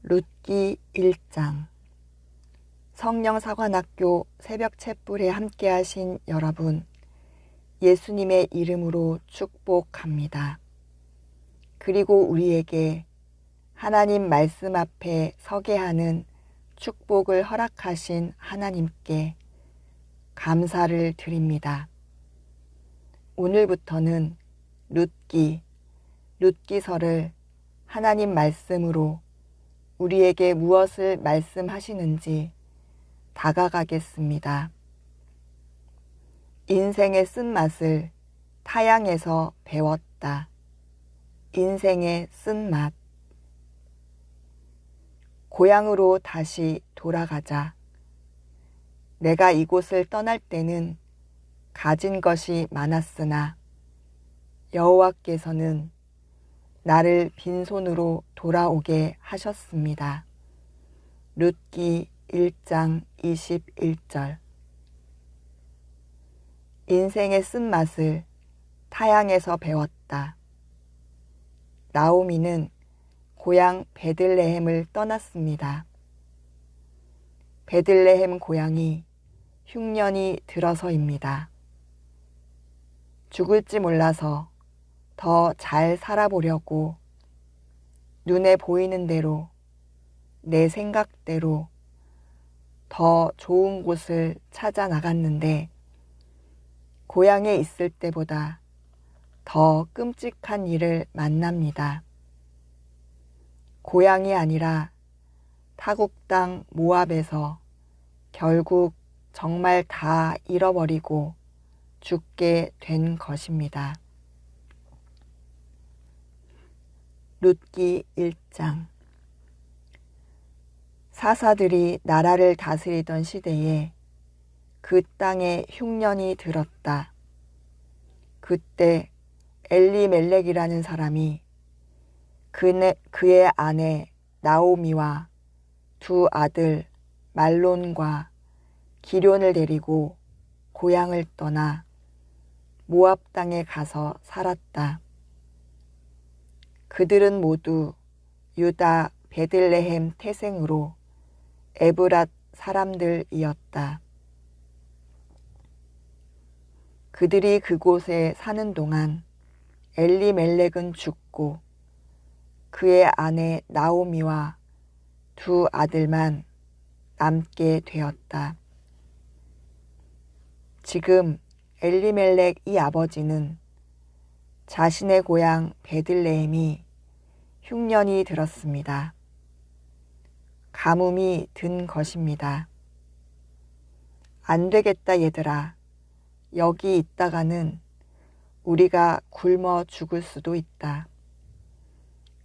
룻기 1장. 성령사관학교 새벽 촛불에 함께하신 여러분, 예수님의 이름으로 축복합니다. 그리고 우리에게 하나님 말씀 앞에 서게 하는 축복을 허락하신 하나님께 감사를 드립니다. 오늘부터는 룻기서를 하나님 말씀으로 우리에게 무엇을 말씀하시는지 다가가겠습니다. 인생의 쓴맛을 타향에서 배웠다. 인생의 쓴맛. 고향으로 다시 돌아가자. 내가 이곳을 떠날 때는 가진 것이 많았으나 여호와께서는 나를 빈손으로 돌아오게 하셨습니다. 룻기 1장 21절. 인생의 쓴맛을 타향에서 배웠다. 나오미는 고향 베들레헴을 떠났습니다. 베들레헴 고향이 흉년이 들어서입니다. 죽을지 몰라서 더 잘 살아보려고 눈에 보이는 대로 내 생각대로 더 좋은 곳을 찾아 나갔는데 고향에 있을 때보다 더 끔찍한 일을 만납니다. 고향이 아니라 타국 땅 모압에서 결국 정말 다 잃어버리고 죽게 된 것입니다. 룻기 1장. 사사들이 나라를 다스리던 시대에 그 땅에 흉년이 들었다. 그때 엘리멜렉이라는 사람이 그의 아내 나오미와 두 아들 말론과 기럨을 데리고 고향을 떠나 모압 땅에 가서 살았다. 그들은 모두 유다 베들레헴 태생으로 에브랏 사람들이었다. 그들이 그곳에 사는 동안 엘리멜렉은 죽고 그의 아내 나오미와 두 아들만 남게 되었다. 지금 엘리멜렉 이 아버지는 자신의 고향 베들레헴이 흉년이 들었습니다. 가뭄이 든 것입니다. 안 되겠다 얘들아. 여기 있다가는 우리가 굶어 죽을 수도 있다.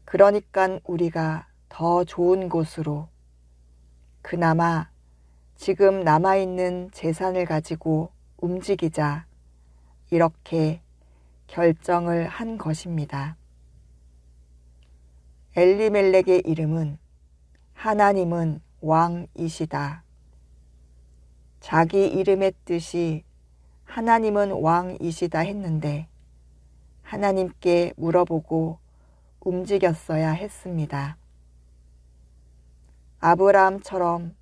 그러니깐 우리가 더 좋은 곳으로 그나마 지금 남아있는 재산을 가지고 움직이자 이렇게 결정을 한 것입니다. 엘리멜렉의 이름은 하나님은 왕이시다. 자기 이름의 뜻이 하나님은 왕이시다 했는데 하나님께 물어보고 움직였어야 했습니다. 아브라함처럼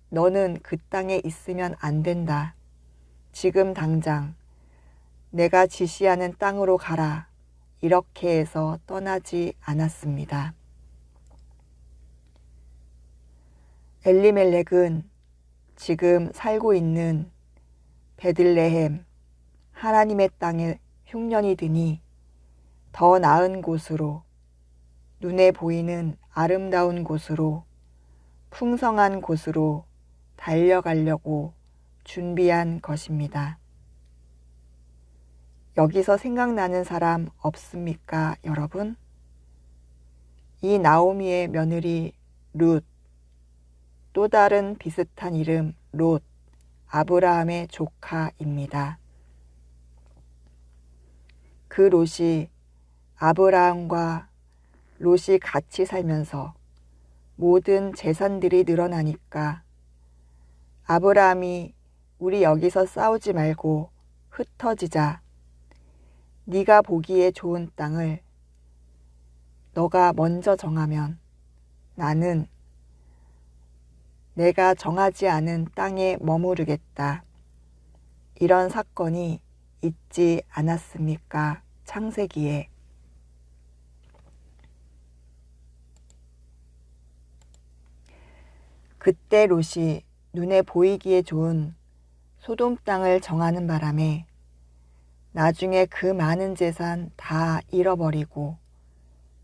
너는 그 땅에 있으면 안 된다. 지금 당장 내가 지시하는 땅으로 가라. 이렇게 해서 떠나지 않았습니다. 엘리멜렉은 지금 살고 있는 베들레헴 하나님의 땅에 흉년이 드니 더 나은 곳으로 눈에 보이는 아름다운 곳으로 풍성한 곳으로 달려가려고 준비한 것입니다. 여기서 생각나는 사람 없습니까, 여러분? 이 나오미의 며느리 룻, 또 다른 비슷한 이름 롯, 아브라함의 조카입니다. 그 롯이 아브라함과 롯이 같이 살면서 모든 재산들이 늘어나니까 아브라함이 우리 여기서 싸우지 말고 흩어지자. 네가 보기에 좋은 땅을 너가 먼저 정하면 나는 내가 정하지 않은 땅에 머무르겠다. 이런 사건이 있지 않았습니까? 창세기에. 그때 롯이 눈에 보이기에 좋은 소돔 땅을 정하는 바람에 나중에 그 많은 재산 다 잃어버리고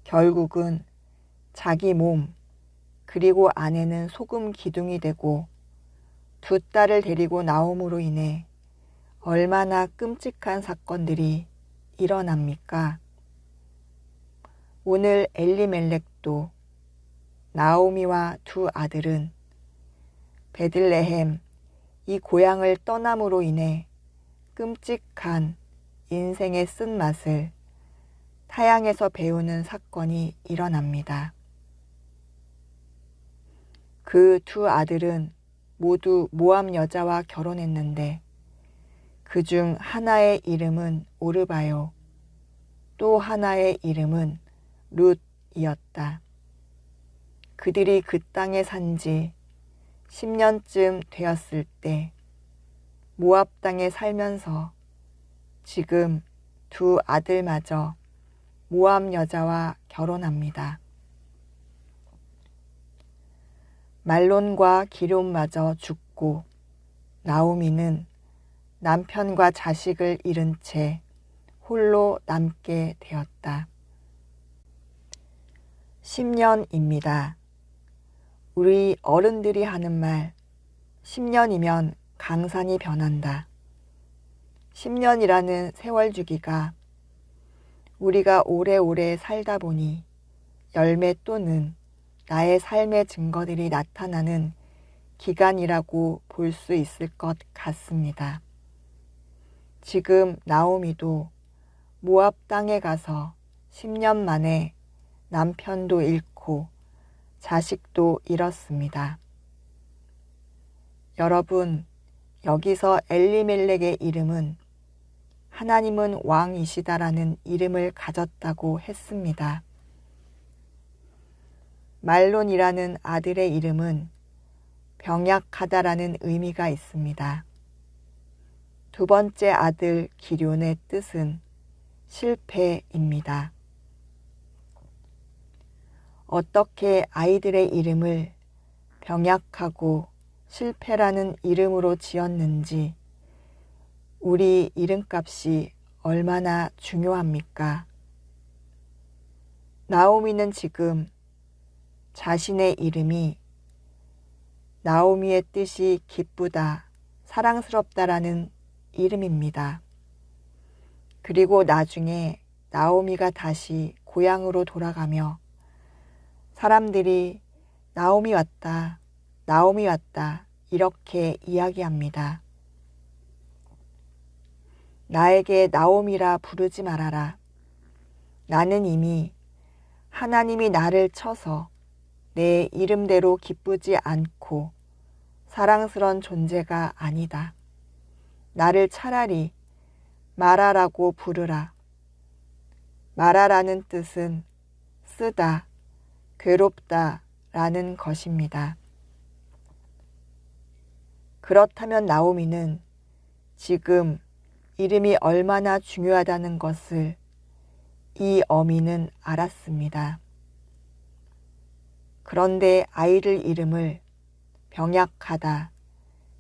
결국은 자기 몸 그리고 아내는 소금 기둥이 되고 두 딸을 데리고 나옴으로 인해 얼마나 끔찍한 사건들이 일어납니까? 오늘 엘리멜렉도 나오미와 두 아들은 베들레헴 이 고향을 떠남으로 인해 끔찍한 인생의 쓴맛을 타향에서 배우는 사건이 일어납니다. 그 두 아들은 모두 모압 여자와 결혼했는데 그중 하나의 이름은 오르바요, 또 하나의 이름은 룻이었다. 그들이 그 땅에 산 지 10년쯤 되었을 때 모압 땅에 살면서 지금 두 아들마저 모압 여자와 결혼합니다. 말론과 기럯마저 죽고 나오미는 남편과 자식을 잃은 채 홀로 남게 되었다. 10년입니다. 우리 어른들이 하는 말 10년이면 강산이 변한다. 10년이라는 세월 주기가 우리가 오래오래 살다 보니 열매 또는 나의 삶의 증거들이 나타나는 기간이라고 볼 수 있을 것 같습니다. 지금 나오미도 모압 땅에 가서 10년 만에 남편도 잃고 자식도 잃었습니다. 여러분, 여기서 엘리멜렉의 이름은 하나님은 왕이시다라는 이름을 가졌다고 했습니다. 말론이라는 아들의 이름은 병약하다라는 의미가 있습니다. 두 번째 아들 기럯의 뜻은 실패입니다. 어떻게 아이들의 이름을 병약하고 실패라는 이름으로 지었는지 우리 이름값이 얼마나 중요합니까? 나오미는 지금 자신의 이름이 나오미의 뜻이 기쁘다, 사랑스럽다라는 이름입니다. 그리고 나중에 나오미가 다시 고향으로 돌아가며 사람들이 나오미 왔다, 나오미 왔다 이렇게 이야기합니다. 나에게 나오미라 부르지 말아라. 나는 이미 하나님이 나를 쳐서 내 이름대로 기쁘지 않고 사랑스런 존재가 아니다. 나를 차라리 마라라고 부르라. 마라라는 뜻은 쓰다, 괴롭다 라는 것입니다. 그렇다면 나오미는 지금 이름이 얼마나 중요하다는 것을 이 어미는 알았습니다. 그런데 아이들 이름을 병약하다,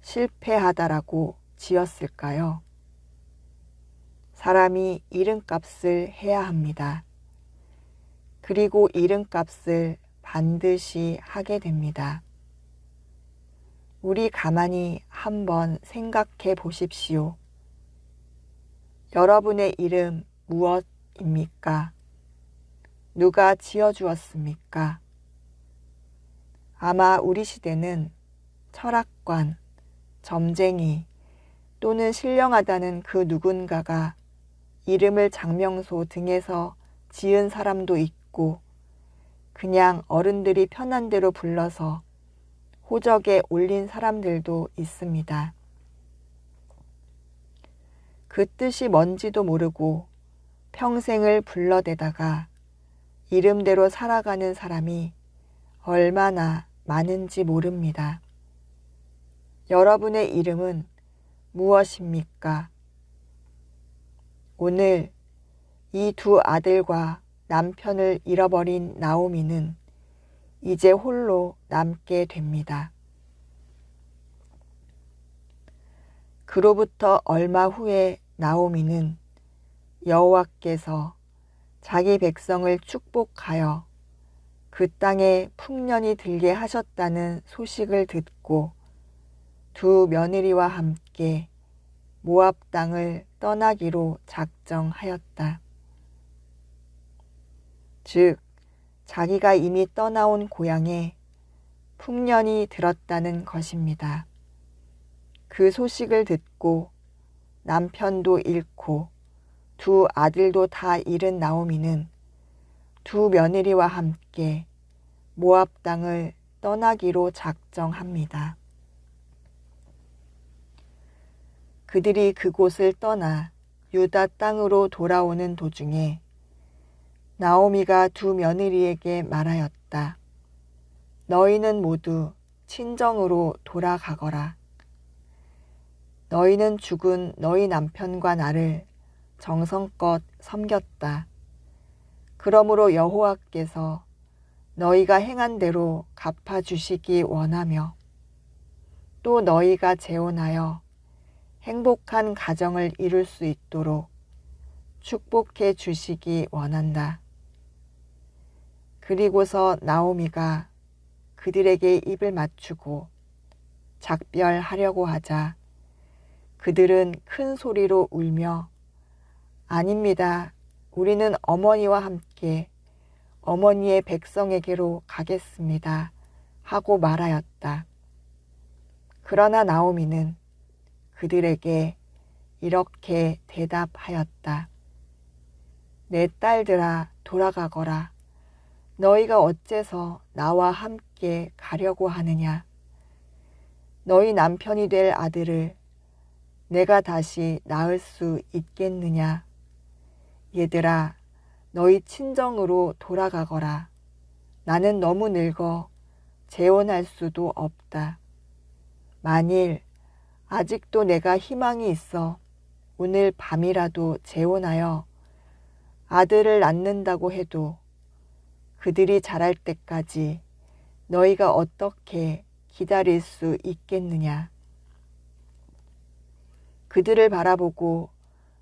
실패하다라고 지었을까요? 사람이 이름값을 해야 합니다. 그리고 이름값을 반드시 하게 됩니다. 우리 가만히 한번 생각해 보십시오. 여러분의 이름 무엇입니까? 누가 지어주었습니까? 아마 우리 시대는 철학관, 점쟁이 또는 신령하다는 그 누군가가 이름을 장명소 등에서 지은 사람도 있고 그냥 어른들이 편한 대로 불러서 호적에 올린 사람들도 있습니다. 그 뜻이 뭔지도 모르고 평생을 불러대다가 이름대로 살아가는 사람이 얼마나 많은지 모릅니다. 여러분의 이름은 무엇입니까? 오늘 이 두 아들과 남편을 잃어버린 나오미는 이제 홀로 남게 됩니다. 그로부터 얼마 후에 나오미는 여호와께서 자기 백성을 축복하여 그 땅에 풍년이 들게 하셨다는 소식을 듣고 두 며느리와 함께 모압 땅을 떠나기로 작정하였다. 즉, 자기가 이미 떠나온 고향에 풍년이 들었다는 것입니다. 그 소식을 듣고 남편도 잃고 두 아들도 다 잃은 나오미는 두 며느리와 함께 모압 땅을 떠나기로 작정합니다. 그들이 그곳을 떠나 유다 땅으로 돌아오는 도중에 나오미가 두 며느리에게 말하였다. 너희는 모두 친정으로 돌아가거라. 너희는 죽은 너희 남편과 나를 정성껏 섬겼다. 그러므로 여호와께서 너희가 행한 대로 갚아주시기 원하며 또 너희가 재혼하여 행복한 가정을 이룰 수 있도록 축복해 주시기 원한다. 그리고서 나오미가 그들에게 입을 맞추고 작별하려고 하자 그들은 큰 소리로 울며 아닙니다. 우리는 어머니와 함께 어머니의 백성에게로 가겠습니다. 하고 말하였다. 그러나 나오미는 그들에게 이렇게 대답하였다. 내 딸들아 돌아가거라. 너희가 어째서 나와 함께 가려고 하느냐. 너희 남편이 될 아들을 내가 다시 낳을 수 있겠느냐. 얘들아 너희 친정으로 돌아가거라. 나는 너무 늙어 재혼할 수도 없다. 만일 아직도 내가 희망이 있어 오늘 밤이라도 재혼하여 아들을 낳는다고 해도 그들이 자랄 때까지 너희가 어떻게 기다릴 수 있겠느냐. 그들을 바라보고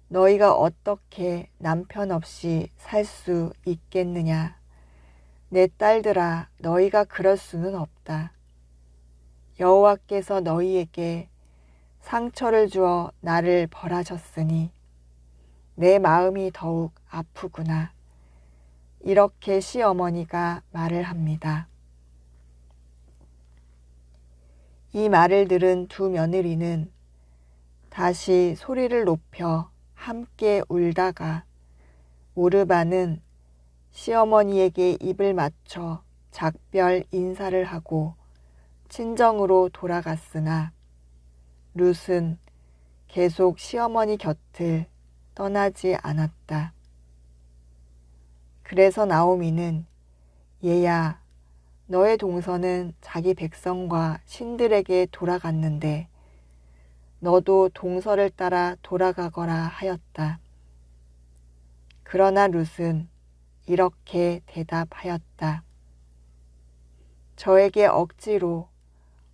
너희가 어떻게 남편 없이 살 수 있겠느냐. 내 딸들아 너희가 그럴 수는 없다. 여호와께서 너희에게 상처를 주어 나를 벌하셨으니 내 마음이 더욱 아프구나. 이렇게 시어머니가 말을 합니다. 이 말을 들은 두 며느리는 다시 소리를 높여 함께 울다가 오르바는 시어머니에게 입을 맞춰 작별 인사를 하고 친정으로 돌아갔으나 룻은 계속 시어머니 곁을 떠나지 않았다. 그래서 나오미는 얘야, 너의 동서는 자기 백성과 신들에게 돌아갔는데 너도 동서를 따라 돌아가거라 하였다. 그러나 룻은 이렇게 대답하였다. 저에게 억지로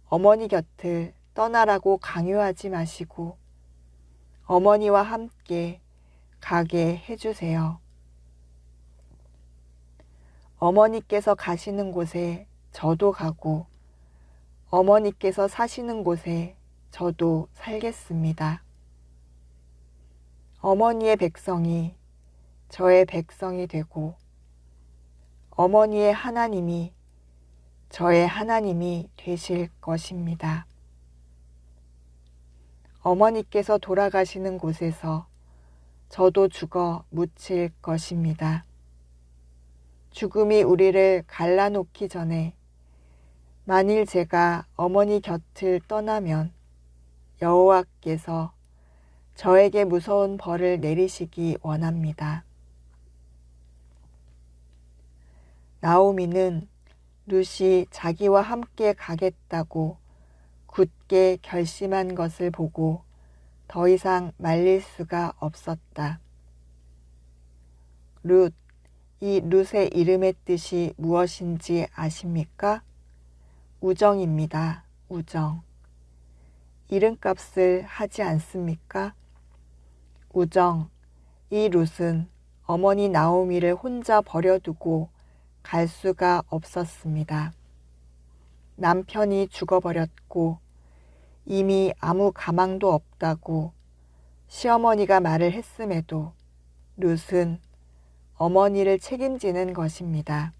어머니 곁을 떠나라고 강요하지 마시고 어머니와 함께 가게 해주세요. 어머니께서 가시는 곳에 저도 가고 어머니께서 사시는 곳에 저도 살겠습니다. 어머니의 백성이 저의 백성이 되고 어머니의 하나님이 저의 하나님이 되실 것입니다. 어머니께서 돌아가시는 곳에서 저도 죽어 묻힐 것입니다. 죽음이 우리를 갈라놓기 전에 만일 제가 어머니 곁을 떠나면 여호와께서 저에게 무서운 벌을 내리시기 원합니다. 나오미는 룻이 자기와 함께 가겠다고 굳게 결심한 것을 보고 더 이상 말릴 수가 없었다. 룻, 이 룻의 이름의 뜻이 무엇인지 아십니까? 우정입니다. 우정. 이름값을 하지 않습니까? 우정. 이 룻은 어머니 나오미를 혼자 버려두고 갈 수가 없었습니다. 남편이 죽어버렸고 이미 아무 가망도 없다고 시어머니가 말을 했음에도 룻은 어머니를 책임지는 것입니다.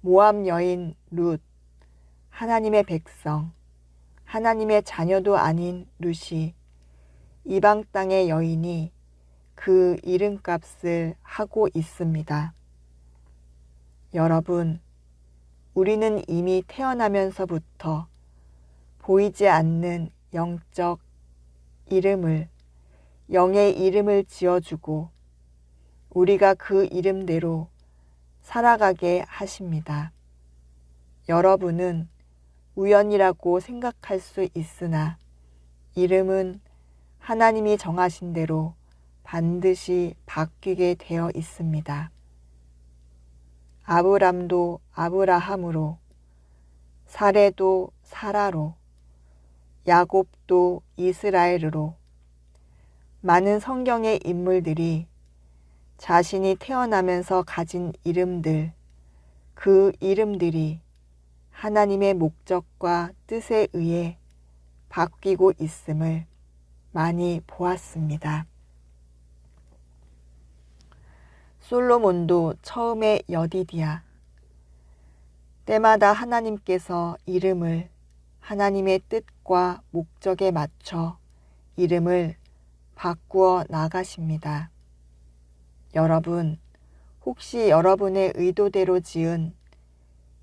모압 여인 룻, 하나님의 백성, 하나님의 자녀도 아닌 룻이 이방 땅의 여인이 그 이름값을 하고 있습니다. 여러분, 우리는 이미 태어나면서부터 보이지 않는 영적 이름을, 영의 이름을 지어주고 우리가 그 이름대로 살아가게 하십니다. 여러분은 우연이라고 생각할 수 있으나 이름은 하나님이 정하신 대로 반드시 바뀌게 되어 있습니다. 아브람도 아브라함으로, 사레도 사라로, 야곱도 이스라엘으로 많은 성경의 인물들이 자신이 태어나면서 가진 이름들, 그 이름들이 하나님의 목적과 뜻에 의해 바뀌고 있음을 많이 보았습니다. 솔로몬도 처음에 여디디야, 때마다 하나님께서 이름을 하나님의 뜻과 목적에 맞춰 이름을 바꾸어 나가십니다. 여러분, 혹시 여러분의 의도대로 지은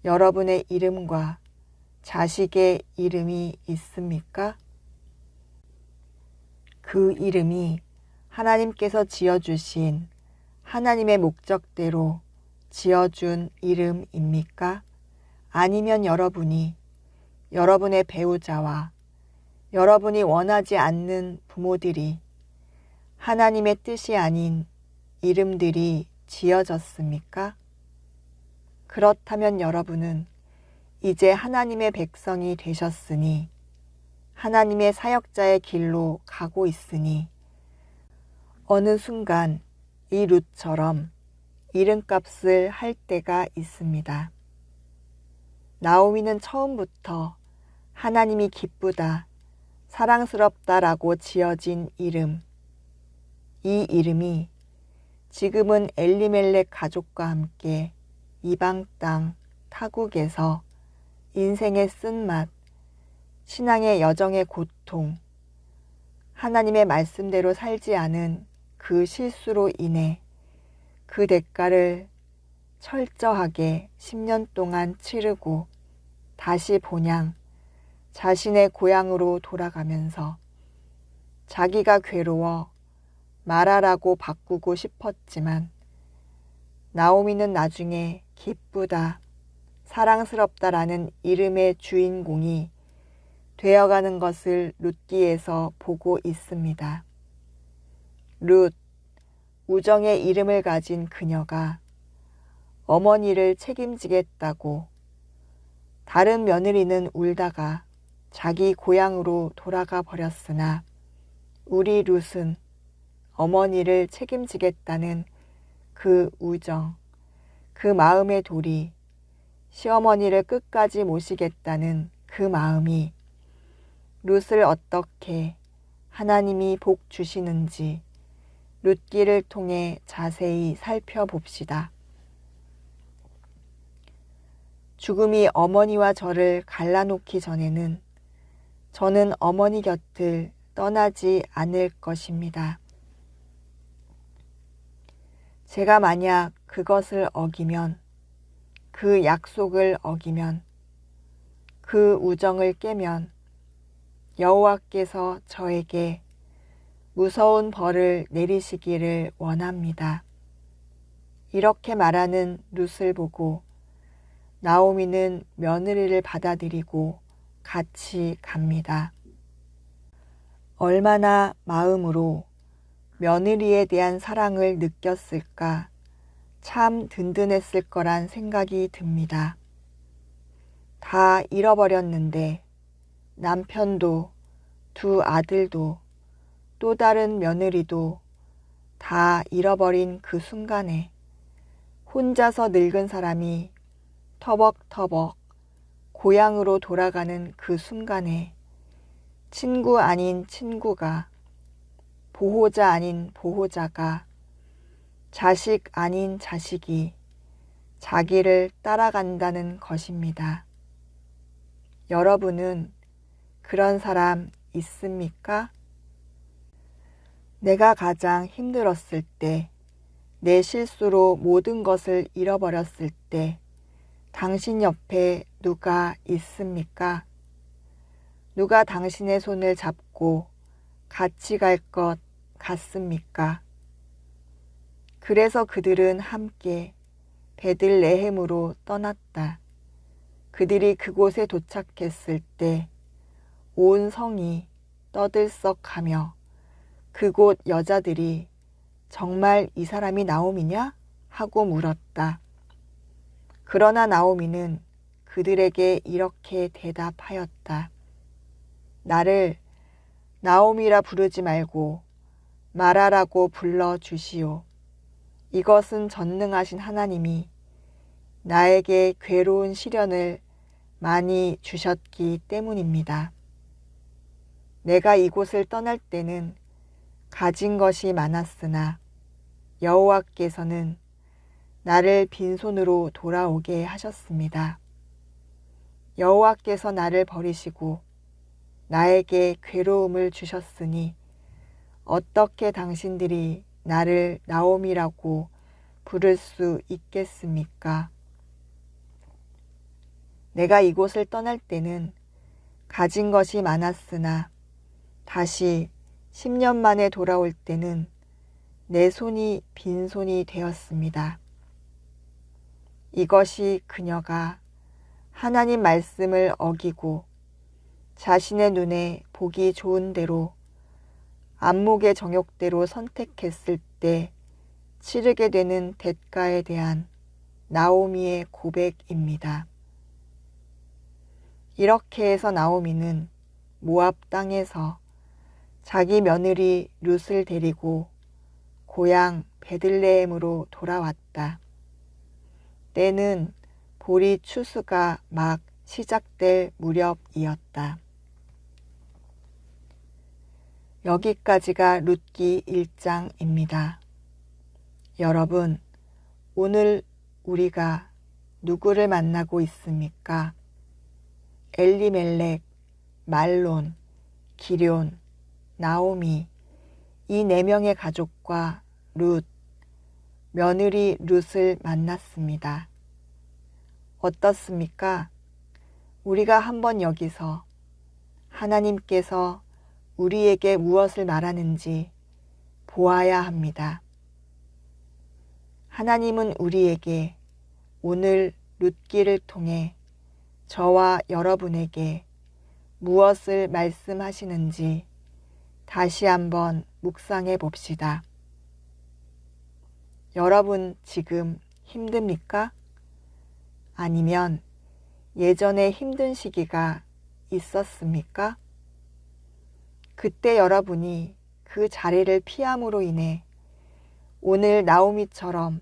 여러분의 이름과 자식의 이름이 있습니까? 그 이름이 하나님께서 지어주신 하나님의 목적대로 지어준 이름입니까? 아니면 여러분이 여러분의 배우자와 여러분이 원하지 않는 부모들이 하나님의 뜻이 아닌 이름들이 지어졌습니까? 그렇다면 여러분은 이제 하나님의 백성이 되셨으니 하나님의 사역자의 길로 가고 있으니 어느 순간 이 룻처럼 이름값을 할 때가 있습니다. 나오미는 처음부터 하나님이 기쁘다, 사랑스럽다라고 지어진 이름, 이 이름이 지금은 엘리멜렉 가족과 함께 이방 땅 타국에서 인생의 쓴맛, 신앙의 여정의 고통, 하나님의 말씀대로 살지 않은 그 실수로 인해 그 대가를 철저하게 10년 동안 치르고 다시 본향 자신의 고향으로 돌아가면서 자기가 괴로워 마라라고 바꾸고 싶었지만 나오미는 나중에 기쁘다, 사랑스럽다라는 이름의 주인공이 되어가는 것을 룻기에서 보고 있습니다. 룻, 우정의 이름을 가진 그녀가 어머니를 책임지겠다고 다른 며느리는 울다가 자기 고향으로 돌아가 버렸으나 우리 룻은 어머니를 책임지겠다는 그 우정, 그 마음의 도리, 시어머니를 끝까지 모시겠다는 그 마음이 룻을 어떻게 하나님이 복 주시는지 룻기를 통해 자세히 살펴봅시다. 죽음이 어머니와 저를 갈라놓기 전에는 저는 어머니 곁을 떠나지 않을 것입니다. 제가 만약 그것을 어기면, 그 약속을 어기면, 그 우정을 깨면 여호와께서 저에게 무서운 벌을 내리시기를 원합니다. 이렇게 말하는 룻을 보고 나오미는 며느리를 받아들이고 같이 갑니다. 얼마나 마음으로 며느리에 대한 사랑을 느꼈을까 참 든든했을 거란 생각이 듭니다. 다 잃어버렸는데 남편도 두 아들도 또 다른 며느리도 다 잃어버린 그 순간에 혼자서 늙은 사람이 터벅터벅 고향으로 돌아가는 그 순간에 친구 아닌 친구가, 보호자 아닌 보호자가, 자식 아닌 자식이 자기를 따라간다는 것입니다. 여러분은 그런 사람 있습니까? 내가 가장 힘들었을 때, 내 실수로 모든 것을 잃어버렸을 때 당신 옆에 누가 있습니까? 누가 당신의 손을 잡고 같이 갈 것 같습니까? 그래서 그들은 함께 베들레헴으로 떠났다. 그들이 그곳에 도착했을 때 온 성이 떠들썩하며 그곳 여자들이 정말 이 사람이 나오미냐? 하고 물었다. 그러나 나오미는 그들에게 이렇게 대답하였다. 나를 나오미라 부르지 말고 마라라고 불러주시오. 이것은 전능하신 하나님이 나에게 괴로운 시련을 많이 주셨기 때문입니다. 내가 이곳을 떠날 때는 가진 것이 많았으나 여호와께서는 나를 빈손으로 돌아오게 하셨습니다. 여호와께서 나를 버리시고 나에게 괴로움을 주셨으니 어떻게 당신들이 나를 나오미라고 부를 수 있겠습니까? 내가 이곳을 떠날 때는 가진 것이 많았으나 다시 10년 만에 돌아올 때는 내 손이 빈손이 되었습니다. 이것이 그녀가 하나님 말씀을 어기고 자신의 눈에 보기 좋은 대로 안목의 정욕대로 선택했을 때 치르게 되는 대가에 대한 나오미의 고백입니다. 이렇게 해서 나오미는 모압 땅에서 자기 며느리 룻을 데리고 고향 베들레헴으로 돌아왔다. 때는 보리 추수가 막 시작될 무렵이었다. 여기까지가 룻기 1장입니다. 여러분, 오늘 우리가 누구를 만나고 있습니까? 엘리멜렉, 말론, 기럨, 나오미, 이 4명의 가족과 룻, 며느리 룻을 만났습니다. 어떻습니까? 우리가 한번 여기서 하나님께서 우리에게 무엇을 말하는지 보아야 합니다. 하나님은 우리에게 오늘 룻기를 통해 저와 여러분에게 무엇을 말씀하시는지 다시 한번 묵상해 봅시다. 여러분 지금 힘듭니까? 아니면 예전에 힘든 시기가 있었습니까? 그때 여러분이 그 자리를 피함으로 인해 오늘 나오미처럼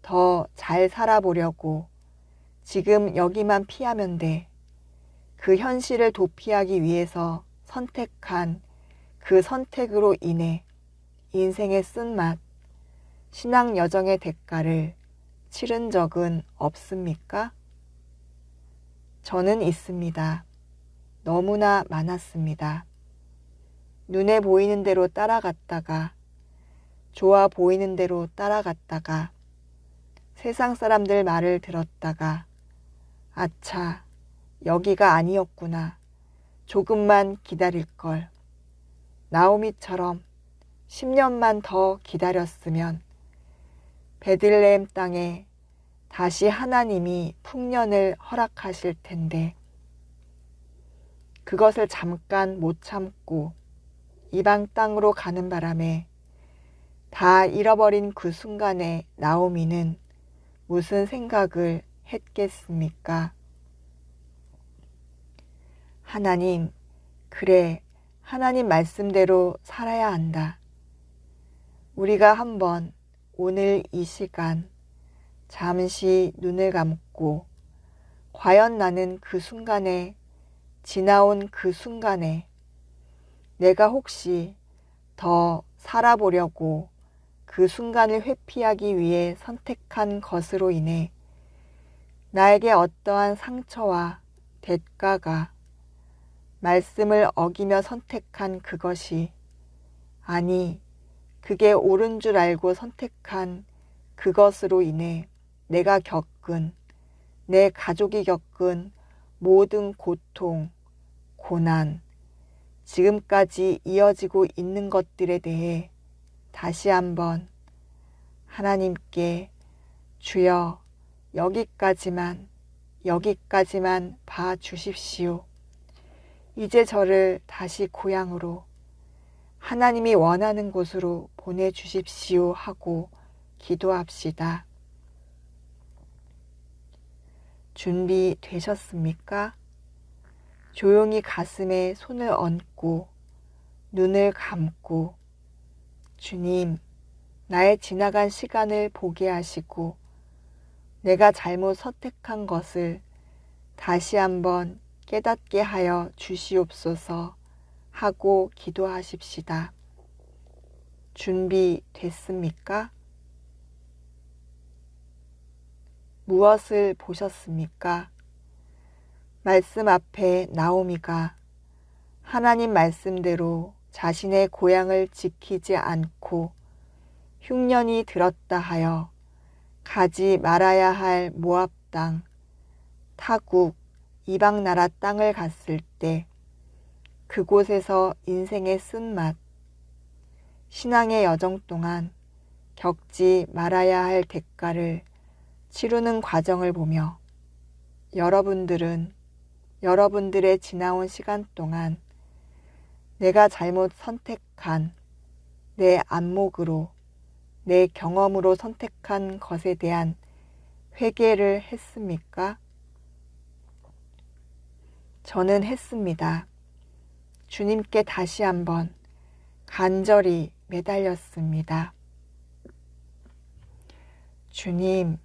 더 잘 살아보려고 지금 여기만 피하면 돼. 그 현실을 도피하기 위해서 선택한 그 선택으로 인해 인생의 쓴맛, 신앙 여정의 대가를 치른 적은 없습니까? 저는 있습니다. 너무나 많았습니다. 눈에 보이는 대로 따라갔다가, 좋아 보이는 대로 따라갔다가, 세상 사람들 말을 들었다가, 아차, 여기가 아니었구나. 조금만 기다릴 걸. 나오미처럼 10년만 더 기다렸으면 베들레헴 땅에 다시 하나님이 풍년을 허락하실 텐데 그것을 잠깐 못 참고 이방 땅으로 가는 바람에 다 잃어버린 그 순간에 나오미는 무슨 생각을 했겠습니까? 하나님, 그래, 하나님 말씀대로 살아야 한다. 우리가 한번 오늘 이 시간 잠시 눈을 감고 과연 나는 그 순간에, 지나온 그 순간에 내가 혹시 더 살아보려고 그 순간을 회피하기 위해 선택한 것으로 인해 나에게 어떠한 상처와 대가가 말씀을 어기며 선택한 그것이, 아니 그게 옳은 줄 알고 선택한 그것으로 인해 내가 겪은, 내 가족이 겪은 모든 고통, 고난, 지금까지 이어지고 있는 것들에 대해 다시 한번 하나님께 주여 여기까지만 봐 주십시오. 이제 저를 다시 고향으로 하나님이 원하는 곳으로 보내주십시오 하고 기도합시다. 준비되셨습니까? 조용히 가슴에 손을 얹고 눈을 감고 주님, 나의 지나간 시간을 보게 하시고 내가 잘못 선택한 것을 다시 한번 깨닫게 하여 주시옵소서 하고 기도하십시다. 준비됐습니까? 무엇을 보셨습니까? 말씀 앞에 나오미가 하나님 말씀대로 자신의 고향을 지키지 않고 흉년이 들었다 하여 가지 말아야 할 모압 땅, 타국, 이방 나라 땅을 갔을 때 그곳에서 인생의 쓴맛, 신앙의 여정 동안 겪지 말아야 할 대가를 치르는 과정을 보며 여러분들은 여러분들의 지나온 시간 동안 내가 잘못 선택한 내 안목으로, 내 경험으로 선택한 것에 대한 회개를 했습니까? 저는 했습니다. 주님께 다시 한번 간절히 매달렸습니다. 주님,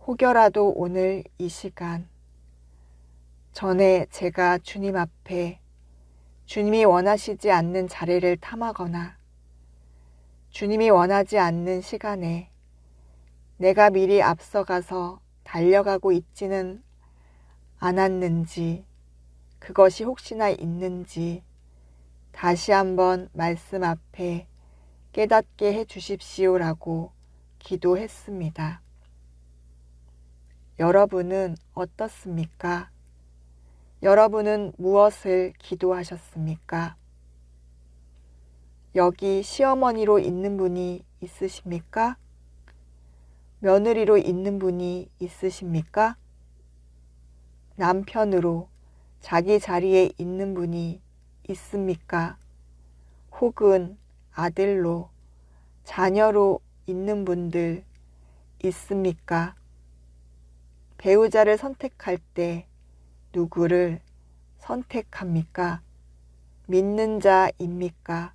혹여라도 오늘 이 시간 전에 제가 주님 앞에 주님이 원하시지 않는 자리를 탐하거나 주님이 원하지 않는 시간에 내가 미리 앞서가서 달려가고 있지는 않았는지, 그것이 혹시나 있는지 다시 한번 말씀 앞에 깨닫게 해 주십시오라고 기도했습니다. 여러분은 어떻습니까? 여러분은 무엇을 기도하셨습니까? 여기 시어머니로 있는 분이 있으십니까? 며느리로 있는 분이 있으십니까? 남편으로 자기 자리에 있는 분이 있습니까? 혹은 아들로, 자녀로 있는 분들 있습니까? 배우자를 선택할 때 누구를 선택합니까? 믿는 자입니까?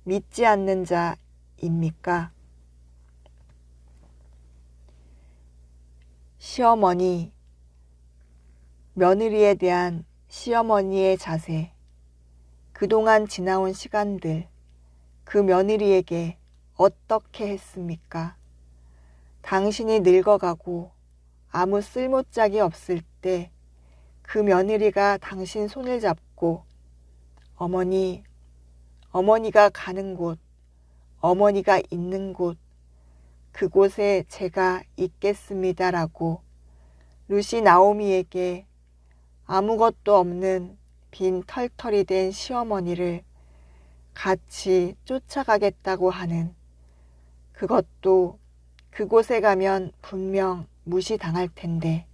믿지 않는 자입니까? 시어머니, 며느리에 대한 시어머니의 자세, 그동안 지나온 시간들, 그 며느리에게 어떻게 했습니까? 당신이 늙어가고 아무 쓸모짝이 없을 때 그 며느리가 당신 손을 잡고 어머니가 가는 곳, 어머니가 있는 곳, 그곳에 제가 있겠습니다라고 루시 나오미에게 아무것도 없는 빈 털털이 된 시어머니를 같이 쫓아가겠다고 하는, 그것도 그곳에 가면 분명 무시당할 텐데,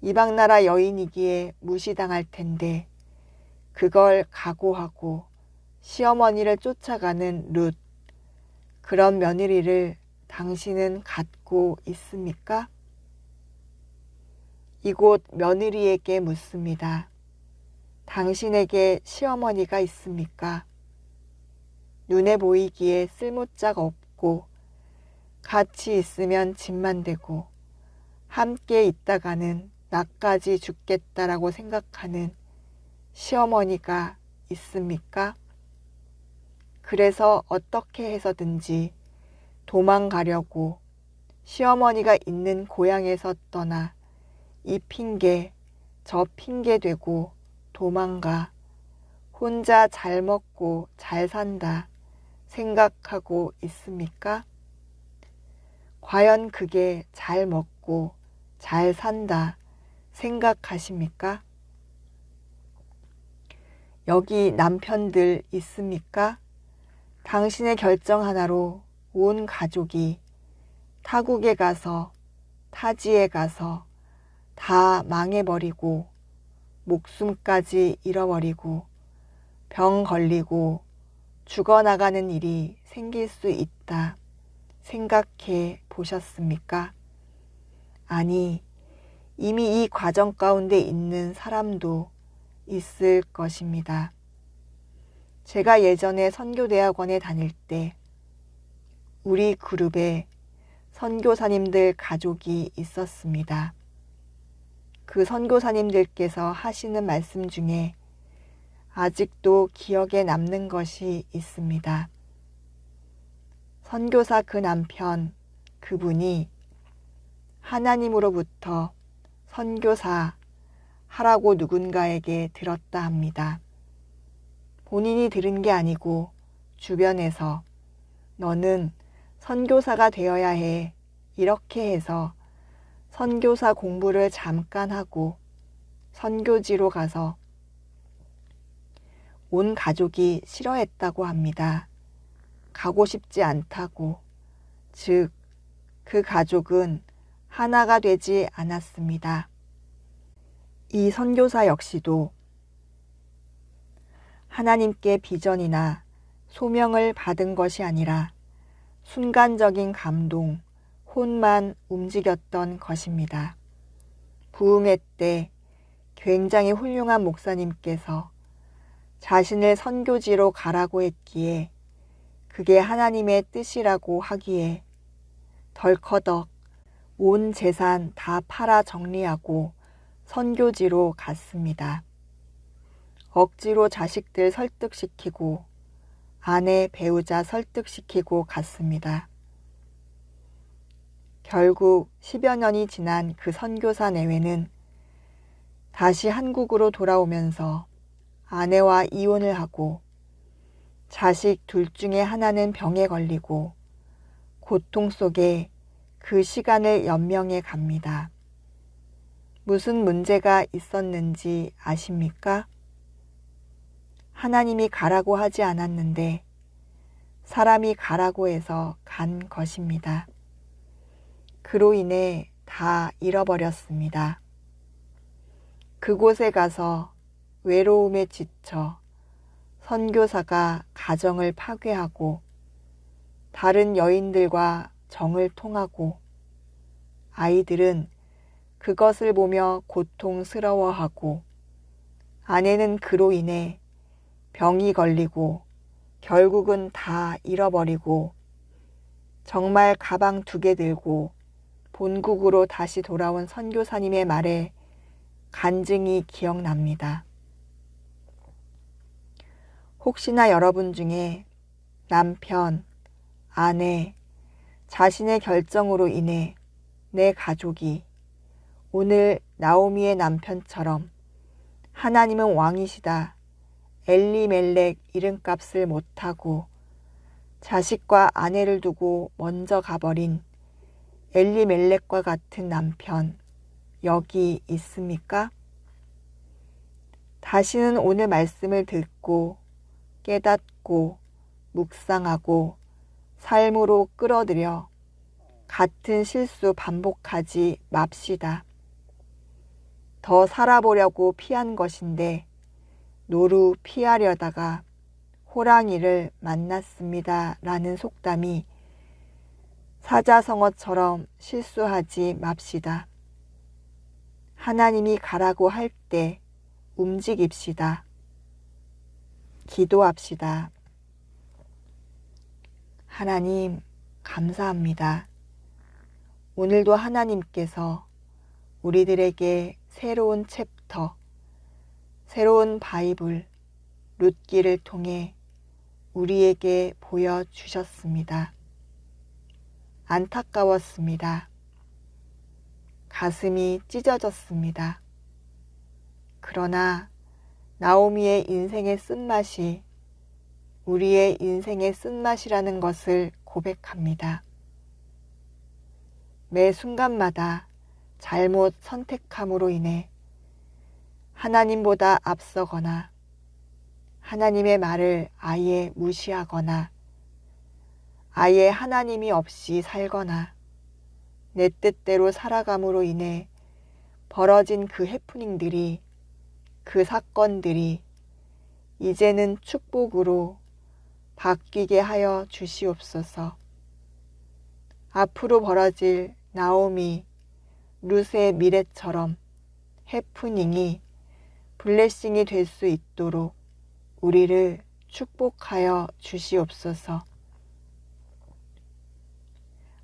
이방나라 여인이기에 무시당할 텐데 그걸 각오하고 시어머니를 쫓아가는 룻, 그런 며느리를 당신은 갖고 있습니까? 이곳 며느리에게 묻습니다. 당신에게 시어머니가 있습니까? 눈에 보이기에 쓸모자가 없고 같이 있으면 집만 되고 함께 있다가는 나까지 죽겠다라고 생각하는 시어머니가 있습니까? 그래서 어떻게 해서든지 도망가려고 시어머니가 있는 고향에서 떠나 이 핑계 저 핑계 대고 도망가 혼자 잘 먹고 잘 산다 생각하고 있습니까? 과연 그게 잘 먹고 잘 산다 생각하십니까? 여기 남편들 있습니까? 당신의 결정 하나로 온 가족이 타국에 가서 타지에 가서 다 망해버리고 목숨까지 잃어버리고 병 걸리고 죽어나가는 일이 생길 수 있다 생각해 보셨습니까? 아니, 이미 이 과정 가운데 있는 사람도 있을 것입니다. 제가 예전에 선교대학원에 다닐 때 우리 그룹에 선교사님들 가족이 있었습니다. 그 선교사님들께서 하시는 말씀 중에 아직도 기억에 남는 것이 있습니다. 선교사 그 남편, 그분이 하나님으로부터 선교사 하라고 누군가에게 들었다 합니다. 본인이 들은 게 아니고 주변에서 너는 선교사가 되어야 해 이렇게 해서 선교사 공부를 잠깐 하고 선교지로 가서 온 가족이 싫어했다고 합니다. 가고 싶지 않다고. 즉, 그 가족은 하나가 되지 않았습니다. 이 선교사 역시도 하나님께 비전이나 소명을 받은 것이 아니라 순간적인 감동, 혼만 움직였던 것입니다. 부흥회 때 굉장히 훌륭한 목사님께서 자신을 선교지로 가라고 했기에 그게 하나님의 뜻이라고 하기에 덜커덕 온 재산 다 팔아 정리하고 선교지로 갔습니다. 억지로 자식들 설득시키고 아내, 배우자 설득시키고 갔습니다. 결국 10여 년이 지난 그 선교사 내외는 다시 한국으로 돌아오면서 아내와 이혼을 하고 자식 둘 중에 하나는 병에 걸리고 고통 속에 그 시간을 연명해 갑니다. 무슨 문제가 있었는지 아십니까? 하나님이 가라고 하지 않았는데 사람이 가라고 해서 간 것입니다. 그로 인해 다 잃어버렸습니다. 그곳에 가서 외로움에 지쳐 선교사가 가정을 파괴하고 다른 여인들과 정을 통하고 아이들은 그것을 보며 고통스러워하고 아내는 그로 인해 병이 걸리고 결국은 다 잃어버리고 정말 가방 2개 들고 본국으로 다시 돌아온 선교사님의 말에 간증이 기억납니다. 혹시나 여러분 중에 남편, 아내, 자신의 결정으로 인해 내 가족이 오늘 나오미의 남편처럼 하나님은 왕이시다. 엘리멜렉 이름값을 못하고 자식과 아내를 두고 먼저 가버린 엘리멜렉과 같은 남편 여기 있습니까? 다시는 오늘 말씀을 듣고 깨닫고 묵상하고 삶으로 끌어들여 같은 실수 반복하지 맙시다. 더 살아보려고 피한 것인데 노루 피하려다가 호랑이를 만났습니다. 라는 속담이 사자성어처럼 실수하지 맙시다. 하나님이 가라고 할 때 움직입시다. 기도합시다. 하나님, 감사합니다. 오늘도 하나님께서 우리들에게 새로운 챕터, 새로운 바이블, 룻기를 통해 우리에게 보여주셨습니다. 안타까웠습니다. 가슴이 찢어졌습니다. 그러나 나오미의 인생의 쓴맛이 우리의 인생의 쓴맛이라는 것을 고백합니다. 매 순간마다 잘못 선택함으로 인해 하나님보다 앞서거나 하나님의 말을 아예 무시하거나 아예 하나님이 없이 살거나 내 뜻대로 살아감으로 인해 벌어진 그 해프닝들이, 그 사건들이 이제는 축복으로 바뀌게 하여 주시옵소서. 앞으로 벌어질 나오미, 룻의 미래처럼 해프닝이 블레싱이 될 수 있도록 우리를 축복하여 주시옵소서.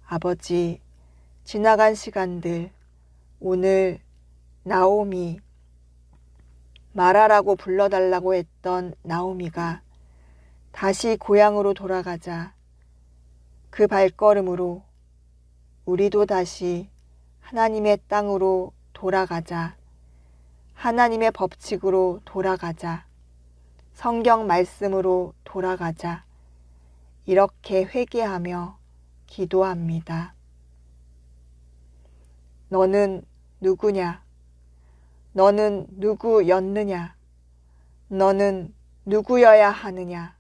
아버지, 지나간 시간들, 오늘 나오미, 말하라고 불러달라고 했던 나오미가 다시 고향으로 돌아가자 그 발걸음으로 우리도 다시 하나님의 땅으로 돌아가자, 하나님의 법칙으로 돌아가자, 성경 말씀으로 돌아가자, 이렇게 회개하며 기도합니다. 너는 누구냐? 너는 누구였느냐? 너는 누구여야 하느냐?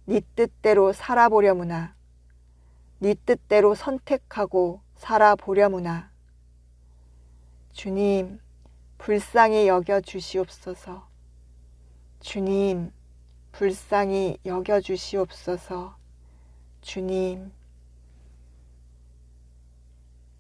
네 뜻대로 살아보려무나? 네 뜻대로 선택하고 살아보려무나? 주님, 불쌍히 여겨 주시옵소서. 주님, 불쌍히 여겨 주시옵소서. 주님,